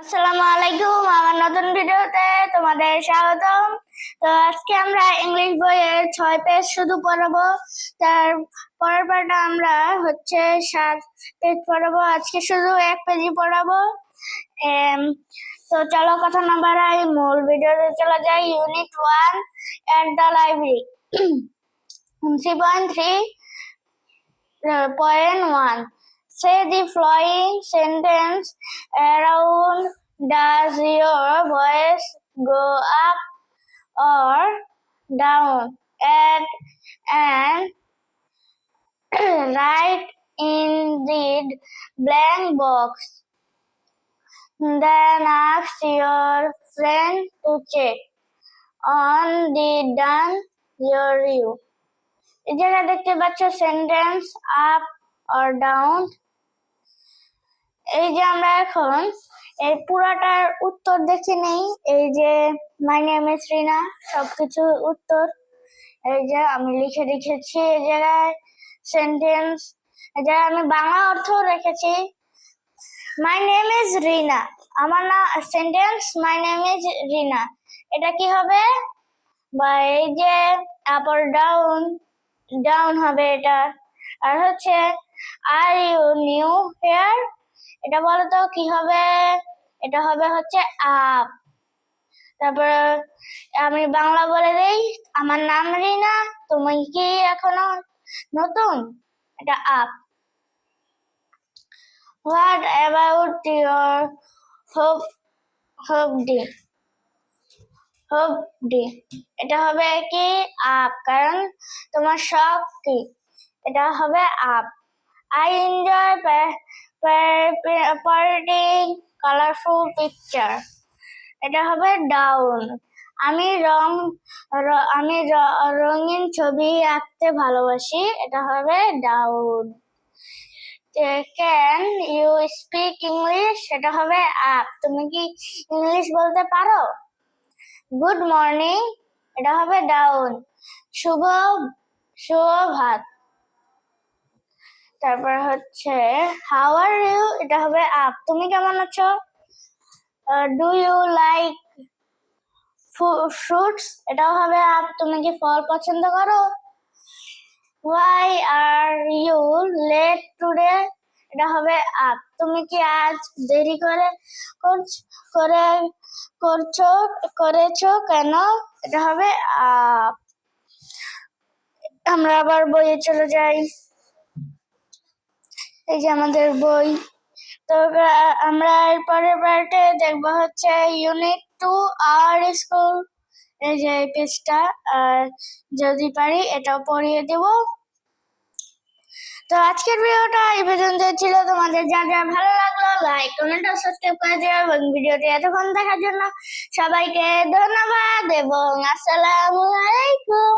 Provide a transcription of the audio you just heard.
আসসালামু আলাইকুম, আমার নতুন ভিডিওতে তোমাদের স্বাগতম। তো আজকে আমরা ইংলিশ বইয়ের 6 পেজ শুধু পড়াবো। তার পরের পার্টটা আমরা 7 পেজ পড়াবো। আজকে শুধু 1 পেজই পড়াবো। তো চলো কথা না বাড়াই, মূল ভিডিওতে চলে যাই। Unit 1 at the library 3.3.1. Say the following sentence around. Does your voice go up or down at an write in the blank box? Then ask your friend to check on the done your you. এই জায়গায় দেখতে পাচ্ছ sentence up or down. এই যে আমরা এখন এই পুরাটার উত্তর দেখে নেই। এই যে মাই নেম ইজ রিনা, সবকিছু উত্তর এই যে আমি লিখে রেখেছি। এই জায়গায় সেন্টেন্স, এই জায়গায় আমি বাংলা অর্থ রেখেছি। মাই নেম ইজ রিনা, আমার না সেন্টেন্স মাই নেম ইজ রিনা, এটা কি হবে? বা এই যে আপ অর ডাউন, ডাউন হবে এটা। আর আর ইউ নিউ হেয়ার, এটা বলো তো কি হবে? এটা হবে আপ। তারপর আমি বাংলা বলে দেই, আমার নাম রিনা, তুমি কি এখনো নতুন? এটা আপ। What about your hobby? Hobby এটা হবে কি? আপ, কারণ তোমার শখ কি? এটা হবে up. I enjoy painting colorful picture, এটা হবে ডাউন। আমি রঙিন ছবি আঁকতে ভালোবাসি, এটা হবে down. Can you speak English, এটা হবে আপ, তুমি কি ইংলিশ বলতে পারো? গুড মর্নিং, এটা হবে ডাউন। শুভ ভাত। তারপর হাউ আর ইউ, এটা হবে আপ, তুমি কেমন আছো? ডু ইউ লাইক ফ্রুটস, এটাও হবে আপ, তুমি কি ফল পছন্দ করো? Why are you late today, এটা হবে আপ, তুমি কি আজ দেরি করেছো কেন? এটা হবে আপ। আমরা আবার বইয়ে চলে যাই। এই যে আমাদের বই। তো আমরা এরপরের পার্টে দেখবো ইউনিট 2 আওয়ার স্কুল। এই যে এই পেজটা, আর যদি পারি এটাও পড়িয়ে দেব। তো আজকের ভিডিওটা এই পর্যন্ত ছিল। তোমাদের যা যা ভালো লাগলো লাইক, কমেন্ট আর সাবস্ক্রাইব করে দিও, এবং ভিডিওটি এতক্ষণ দেখার জন্য সবাইকে ধন্যবাদ এবং আসসালামু আলাইকুম।